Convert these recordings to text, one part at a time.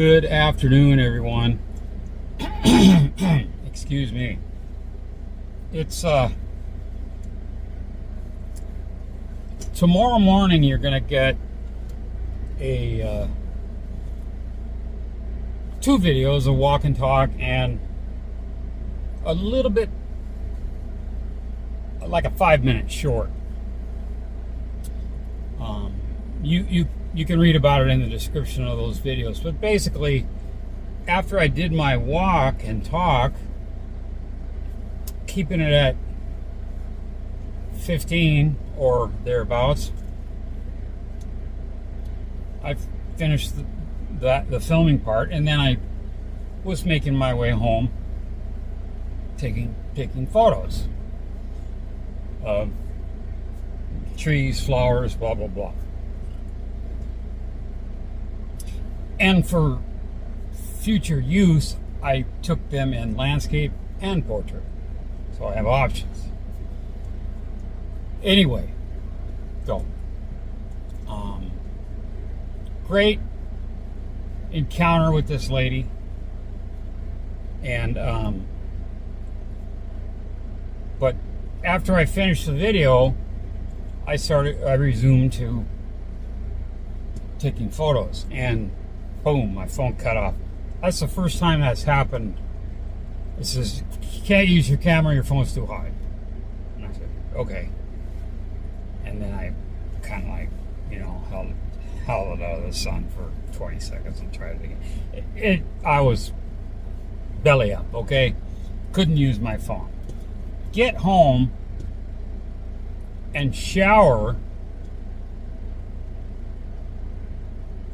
Good afternoon, everyone. Excuse me. It's tomorrow morning you're gonna get a two videos, a walk and talk and a little bit like a 5-minute short. You can read about it in the description of those videos, but basically after I did my walk and talk, keeping it at 15 or thereabouts, I finished the filming part, and then I was making my way home, taking photos of trees, flowers, blah blah blah. And for future use, I took them in landscape and portrait, so I have options. Anyway, so great encounter with this lady, and but after I finished the video, I resumed to taking photos, and boom, my phone cut off. That's the first time that's happened. It says, you can't use your camera, your phone's too high. And I said, okay. And then I kind of like, held it out of the sun for 20 seconds and tried it again. I was belly up, okay? Couldn't use my phone. Get home and shower.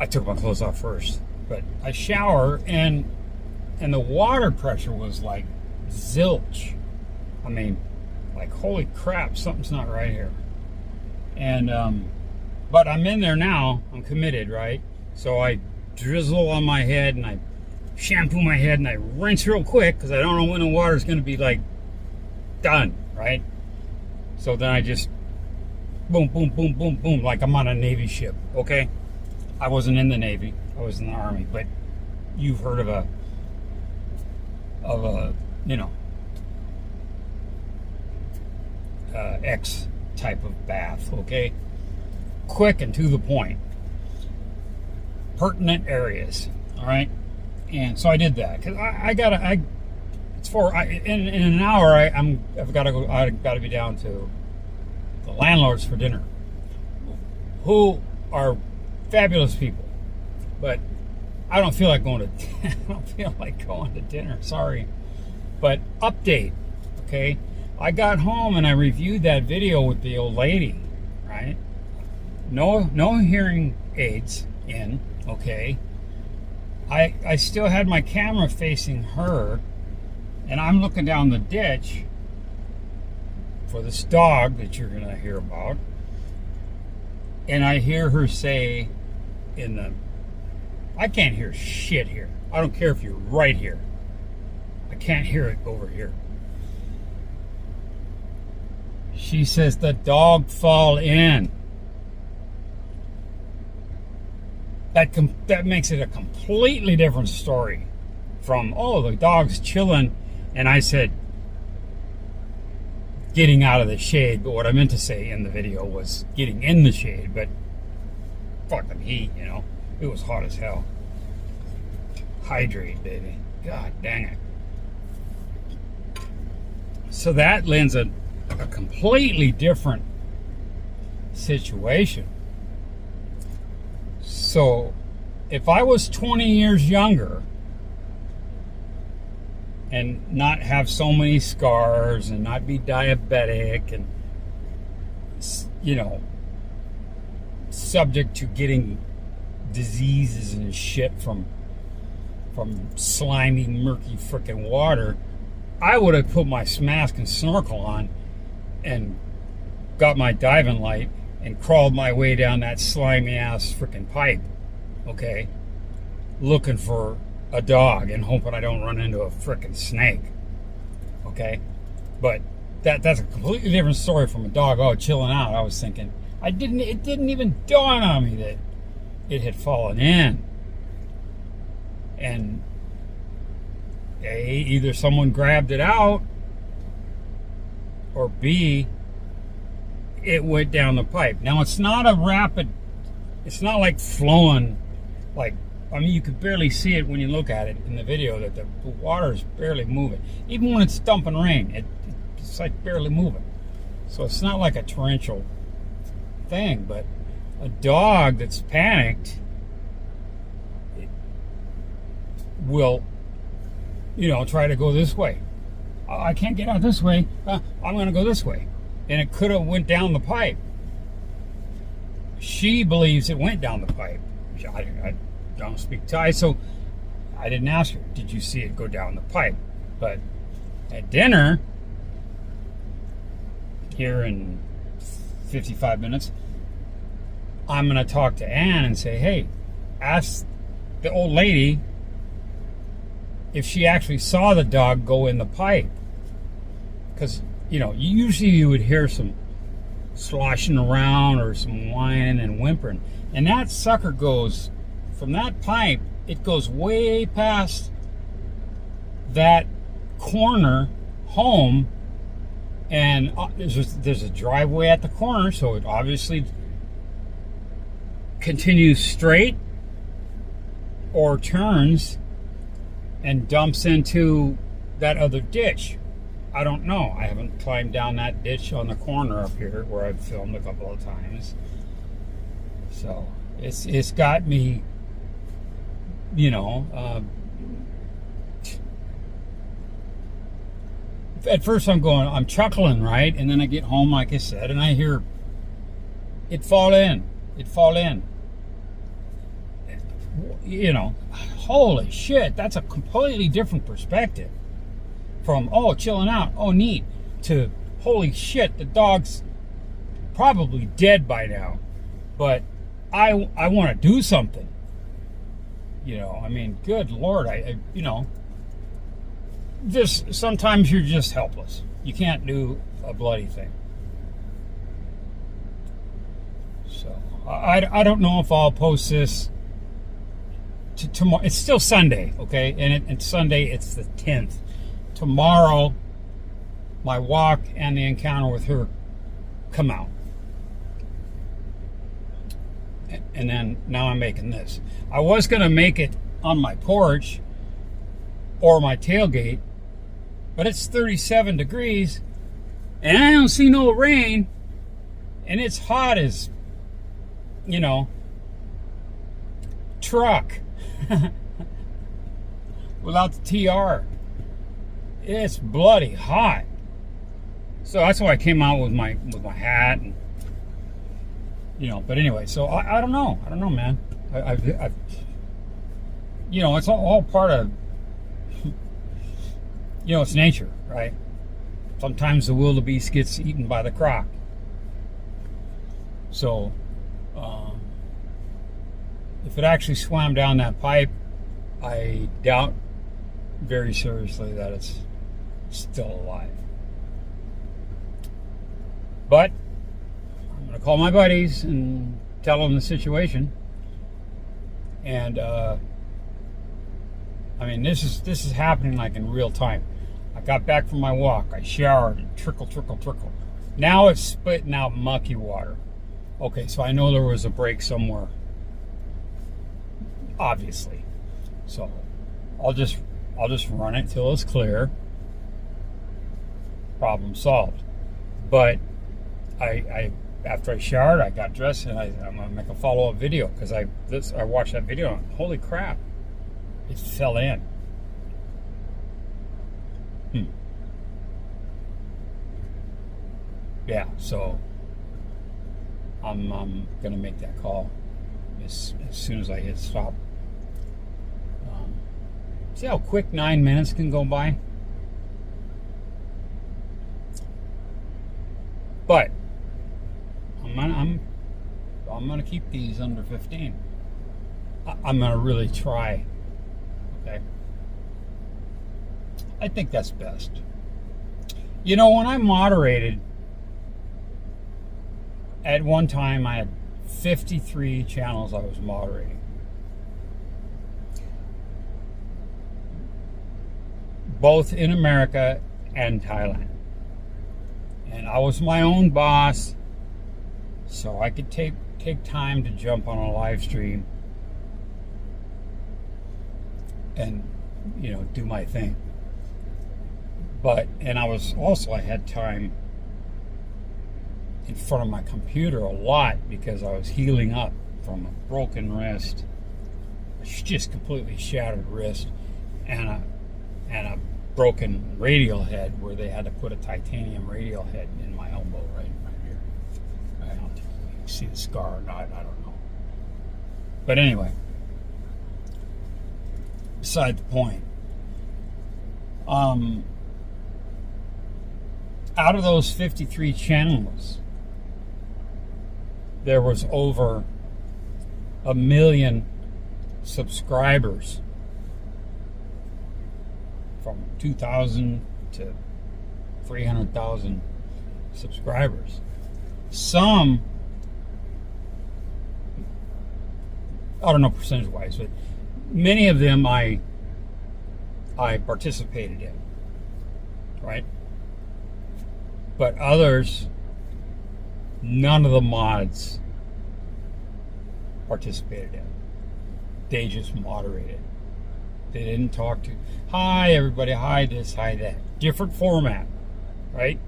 I took my clothes off first, but I shower and the water pressure was like zilch. I mean, like, holy crap, something's not right here. And but I'm in there now. I'm committed, right? So I drizzle on my head and I shampoo my head and I rinse real quick because I don't know when the water's going to be like done, right? So then I just boom, boom, boom, boom, boom, like I'm on a Navy ship, okay? I wasn't in the Navy, I was in the Army, but you've heard of a X type of bath, okay? Quick and to the point. Pertinent areas, all right? And so I did that because in an hour I've got to be down to the landlords for dinner, who are fabulous people, but I don't feel like going to dinner. Sorry, but update, okay? I got home and I reviewed that video with the old lady, right? No hearing aids in, okay? I still had my camera facing her, and I'm looking down the ditch for this dog that you're gonna hear about, and I hear her say I can't hear shit here. I don't care if you're right here. I can't hear it over here. She says the dog fall in. That makes it a completely different story from, oh, the dog's chilling, and I said getting out of the shade, but what I meant to say in the video was getting in the shade, but fucking heat, it was hot as hell. Hydrate, baby. God dang it. So that lends a completely different situation. So if I was 20 years younger and not have so many scars and not be diabetic and subject to getting diseases and shit from slimy, murky frickin' water, I would have put my mask and snorkel on and got my diving light and crawled my way down that slimy ass frickin' pipe, okay, looking for a dog and hoping I don't run into a frickin' snake, okay? But that's a completely different story from a dog chilling out. I was thinking, it didn't even dawn on me that it had fallen in. And A, either someone grabbed it out, or B, it went down the pipe. Now, it's not a rapid, it's not like flowing, like, I mean, you could barely see it when you look at it in the video, that the water is barely moving. Even when it's dumping rain, it's like barely moving. So it's not like a torrential thing, but a dog that's panicked will, try to go this way. I can't get out this way. I'm going to go this way. And it could have went down the pipe. She believes it went down the pipe. I don't speak Thai, so I didn't ask her, did you see it go down the pipe? But at dinner, here in 55 minutes, I'm going to talk to Ann and say, hey, ask the old lady if she actually saw the dog go in the pipe. Because, usually you would hear some sloshing around or some whining and whimpering. And that sucker goes, from that pipe, it goes way past that corner home. And there's a driveway at the corner, so it obviously continues straight or turns and dumps into that other ditch. I don't know. I haven't climbed down that ditch on the corner up here where I've filmed a couple of times. So it's got me, at first I'm chuckling, right? And then I get home, like I said, and I hear it fall in. Holy shit, that's a completely different perspective. From, chilling out, neat, to, holy shit, the dog's probably dead by now. But I want to do something. Good Lord, just sometimes you're just helpless. You can't do a bloody thing. So I don't know if I'll post this tomorrow. It's still Sunday, okay? And it's Sunday. It's the 10th. Tomorrow, my walk and the encounter with her come out. And then now I'm making this. I was going to make it on my porch or my tailgate, but it's 37 degrees and I don't see no rain, and it's hot as, truck without the TR. It's bloody hot. So that's why I came out with my hat and, but anyway, so I don't know. I don't know, man. I've it's all part of, it's nature, right? Sometimes the wildebeest gets eaten by the croc. So, if it actually swam down that pipe, I doubt very seriously that it's still alive. But I'm going to call my buddies and tell them the situation. And this is happening like in real time. I got back from my walk. I showered and trickle. Now it's spitting out mucky water. Okay, so I know there was a break somewhere, obviously. So I'll just run it till it's clear. Problem solved. But I after I showered, I got dressed, and I'm gonna make a follow-up video because I watched that video and holy crap, it fell in. Yeah, so I'm gonna make that call as soon as I hit stop. See how quick 9 minutes can go by? But I'm gonna keep these under 15. I'm gonna really try. Okay. I think that's best. When I moderated, at one time I had 53 channels I was moderating. both in America and Thailand. And I was my own boss, so I could take time to jump on a live stream and, you know, do my thing. And I had time in front of my computer a lot because I was healing up from a broken wrist, just completely shattered wrist, and a broken radial head where they had to put a titanium radial head in my elbow right here. I don't know if you can see the scar or not, I don't know. But anyway, beside the point. Out of those 53 channels, there was over 1 million subscribers, from 2,000 to 300,000 subscribers. Some, I don't know percentage-wise, but many of them I participated in, right? But others, none of the mods participated in. They just moderated. They didn't talk to, hi everybody, hi this, hi that. Different format, right?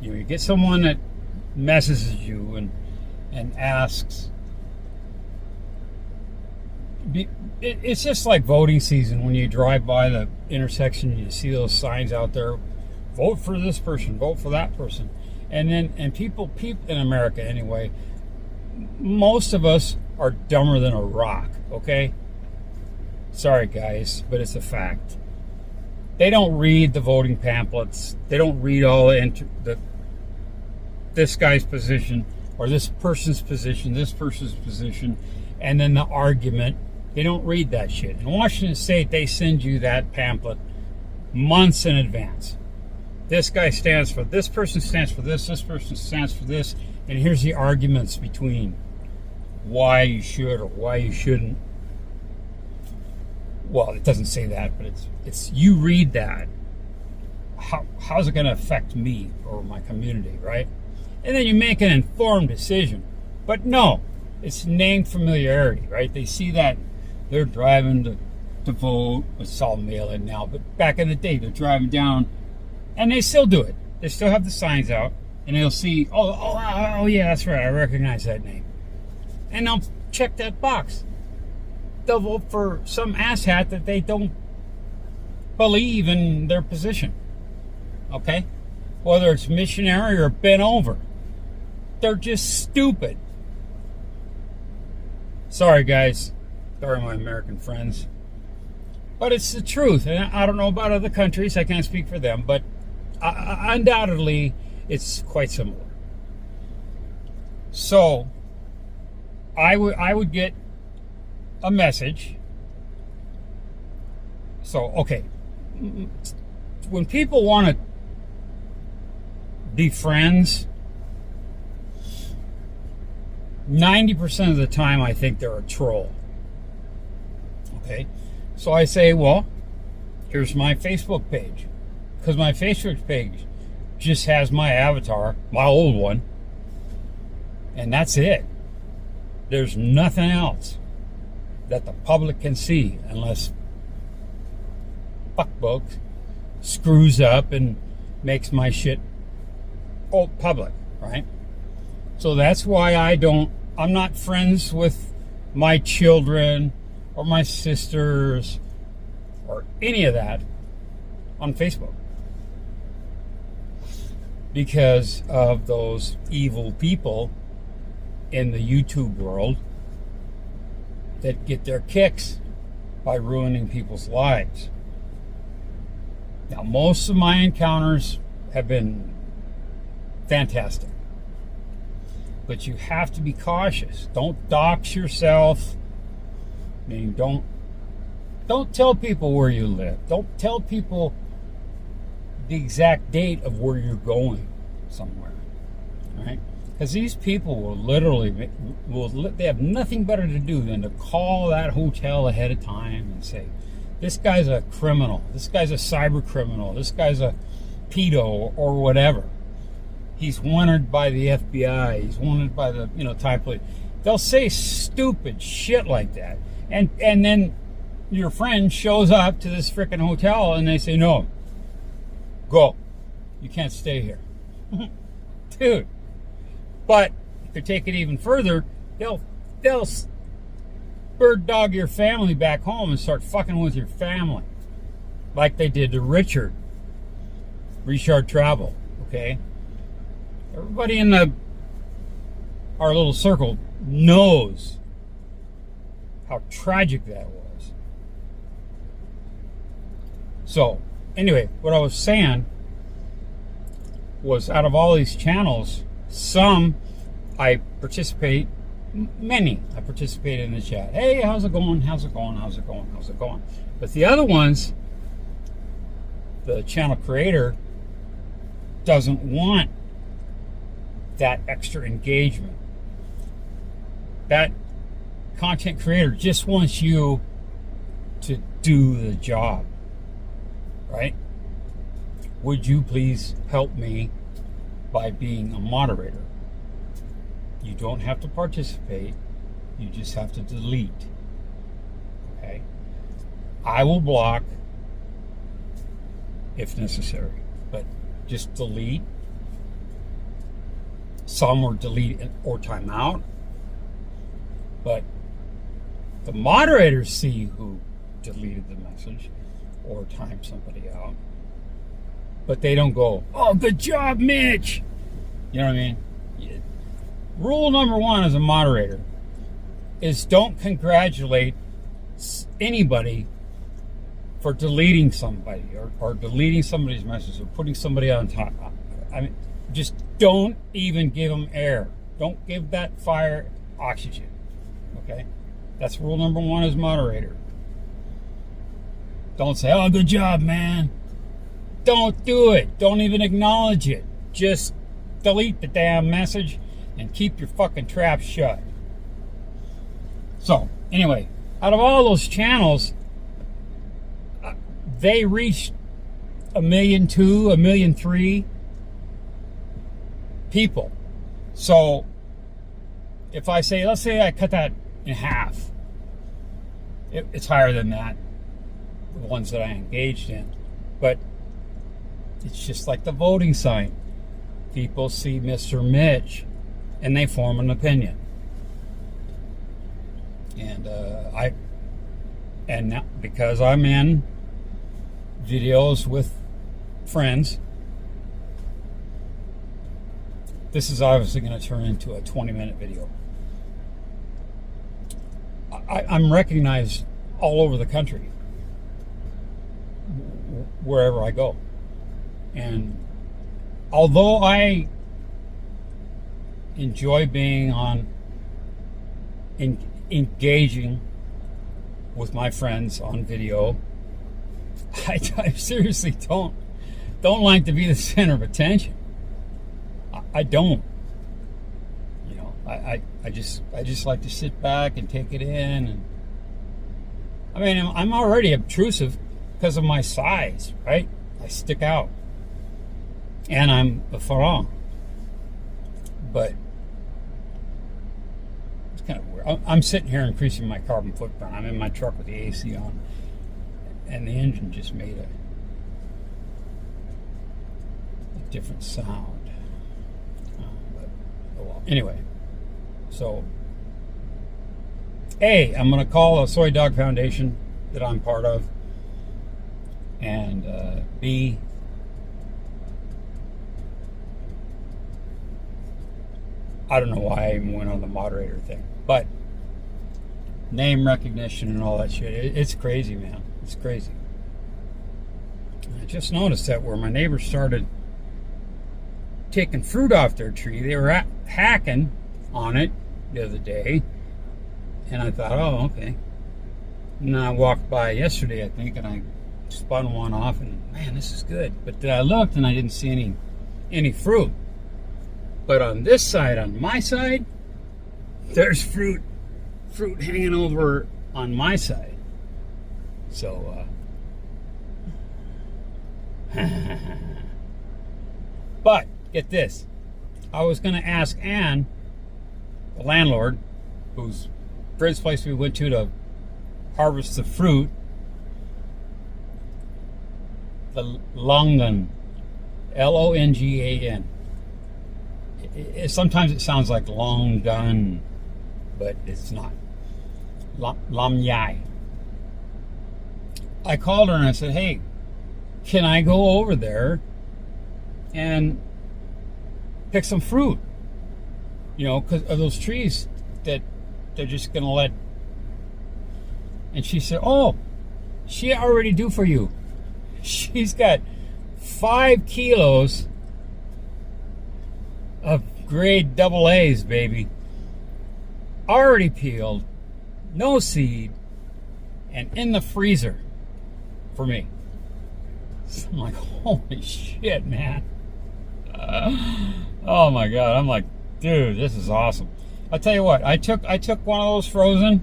You get someone that messages you and asks. It's just like voting season when you drive by the intersection and you see those signs out there. Vote for this person, vote for that person. And people in America anyway, most of us are dumber than a rock, okay? Sorry guys, but it's a fact. They don't read the voting pamphlets. They don't read all this guy's position or this person's position, and then the argument. They don't read that shit. In Washington State, they send you that pamphlet months in advance. This guy stands for this person stands for this person stands for this, and here's the arguments between why you should or why you shouldn't. Well, it doesn't say that, but it's you read that. How's it going to affect me or my community, right? And then you make an informed decision. But no, it's named familiarity, right? They see that they're driving to vote. It's all mail-in now, but back in the day, they're driving down. And they still do it. They still have the signs out, and they'll see, oh yeah, that's right, I recognize that name. And they'll check that box. They'll vote for some asshat that they don't believe in their position. Okay? Whether it's missionary or bent over. They're just stupid. Sorry, guys. Sorry, my American friends. But it's the truth. And I don't know about other countries. I can't speak for them, but undoubtedly, it's quite similar. So, I would get a message. So, okay. When people want to be friends, 90% of the time I think they're a troll. Okay? So I say, well, here's my Facebook page. Because my Facebook page just has my avatar, my old one, and that's it. There's nothing else that the public can see unless fuckbook screws up and makes my shit public, right? So that's why I'm not friends with my children or my sisters or any of that on Facebook. Because of those evil people in the YouTube world that get their kicks by ruining people's lives. Now, most of my encounters have been fantastic. But you have to be cautious. Don't dox yourself. I mean, don't tell people where you live. Don't tell people the exact date of where you're going somewhere, right? Because these people will literally, they have nothing better to do than to call that hotel ahead of time and say, This guy's a criminal. This guy's a cyber criminal. This guy's a pedo or whatever. He's wanted by the FBI. He's wanted by the, Thai police. They'll say stupid shit like that. And then your friend shows up to this freaking hotel and they say, no, go. You can't stay here. Dude. But to take it even further, they'll bird dog your family back home and start fucking with your family. Like they did to Richard Travel, okay? Everybody in our little circle knows how tragic that was. So, anyway, what I was saying was out of all these channels, some I participate, many I participate in the chat. Hey, how's it going? How's it going? How's it going? How's it going? But the other ones, the channel creator doesn't want that extra engagement. That content creator just wants you to do the job, right? Would you please help me by being a moderator? You don't have to participate. You just have to delete. Okay? I will block if necessary, but just delete. Some will delete or time out. But the moderators see who deleted the message or timed somebody out. But they don't go, oh, good job, Mitch. You know what I mean? Rule number one as a moderator is don't congratulate anybody for deleting somebody or deleting somebody's message or putting somebody on top. I mean, just don't even give them air. Don't give that fire oxygen. Okay? That's rule number one as moderator. Don't say, oh, good job, man. Don't do it. Don't even acknowledge it. Just delete the damn message and keep your fucking trap shut. So, anyway, out of all those channels, they reached 1.2 million, 1.3 million people. So, if I say, let's say I cut that in half, it's higher than that, the ones that I engaged in. But it's just like the voting sign. People see Mr. Mitch and they form an opinion. And now, because I'm in videos with friends, this is obviously going to turn into a 20-minute video. I'm recognized all over the country, wherever I go. And although I enjoy being on, engaging with my friends on video, I seriously don't like to be the center of attention. I don't. You know, I just like to sit back and take it in. And I mean, I'm already obtrusive because of my size, right? I stick out. And I'm a farang. But it's kind of weird. I'm sitting here increasing my carbon footprint. I'm in my truck with the AC on. And the engine just made a different sound. But, oh well. Anyway, so A, I'm going to call a Soy Dog Foundation that I'm part of. And B, I don't know why I even went on the moderator thing, but name recognition and all that shit, it's crazy, man. It's crazy. I just noticed that where my neighbors started taking fruit off their tree, they were hacking on it the other day, and I thought, oh, okay. And I walked by yesterday, I think, and I spun one off, and man, this is good. But then I looked, and I didn't see any fruit. But on this side, on my side, there's fruit hanging over on my side. So, but get this. I was going to ask Ann, the landlord, whose friend's place we went to harvest the fruit, the longan, Longan. Sometimes it sounds like long gun, but it's not. Lamyai. I called her and I said, hey, can I go over there and pick some fruit? You know, because of those trees that they're just going to let. And she said, oh, she already do for you. She's got 5 kilos of grade AA's, baby. Already peeled, no seed, and in the freezer for me. So I'm like, holy shit, man. Oh my God. I'm like, dude, this is awesome. I'll tell you what, I took one of those frozen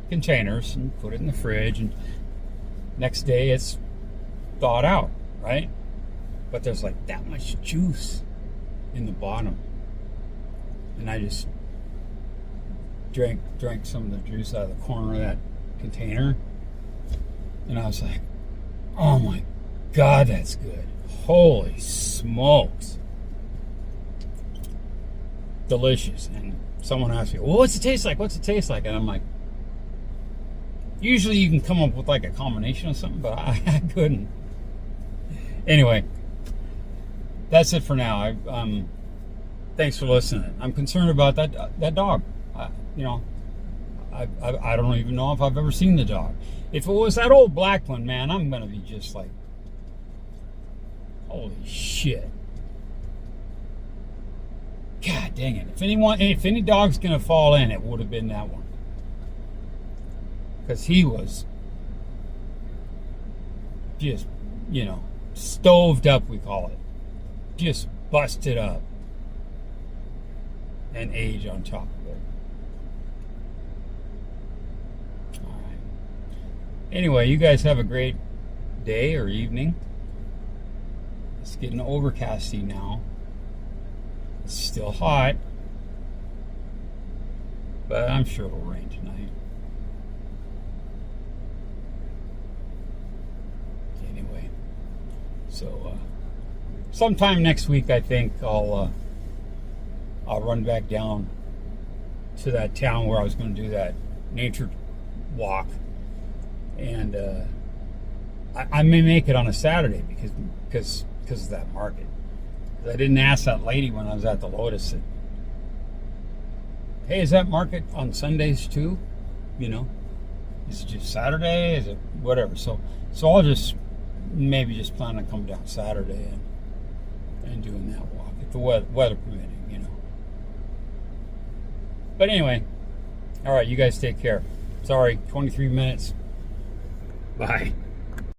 containers and put it in the fridge, and next day it's thawed out, right? But there's like that much juice in the bottom. And I just drank some of the juice out of the corner of that container. And I was like, oh my God, that's good. Holy smokes. Delicious. And someone asked me, well, what's it taste like? What's it taste like? And I'm like, usually you can come up with like a combination of something, but I couldn't. Anyway, that's it for now. Thanks for listening. I'm concerned about that dog. You know, I don't even know if I've ever seen the dog. If it was that old black one, man, I'm gonna be just like, holy shit. God dang it. If any dog's gonna fall in, it would have been that one. Because he was just, you know, stoved up, we call it. Just busted up. And age on top of it. Alright. Anyway, you guys have a great day or evening. It's getting overcasty now. It's still hot. But I'm sure it'll rain tonight. Anyway. So, sometime next week, I think I'll run back down to that town where I was going to do that nature walk, and I may make it on a Saturday because of that market. I didn't ask that lady when I was at the Lotus, hey, is that market on Sundays too? You know, is it just Saturday? Is it whatever? So I'll just maybe just plan on coming down Saturday and doing that walk if the weather permitting, you know. But anyway, all right, you guys take care. Sorry, 23 minutes. Bye.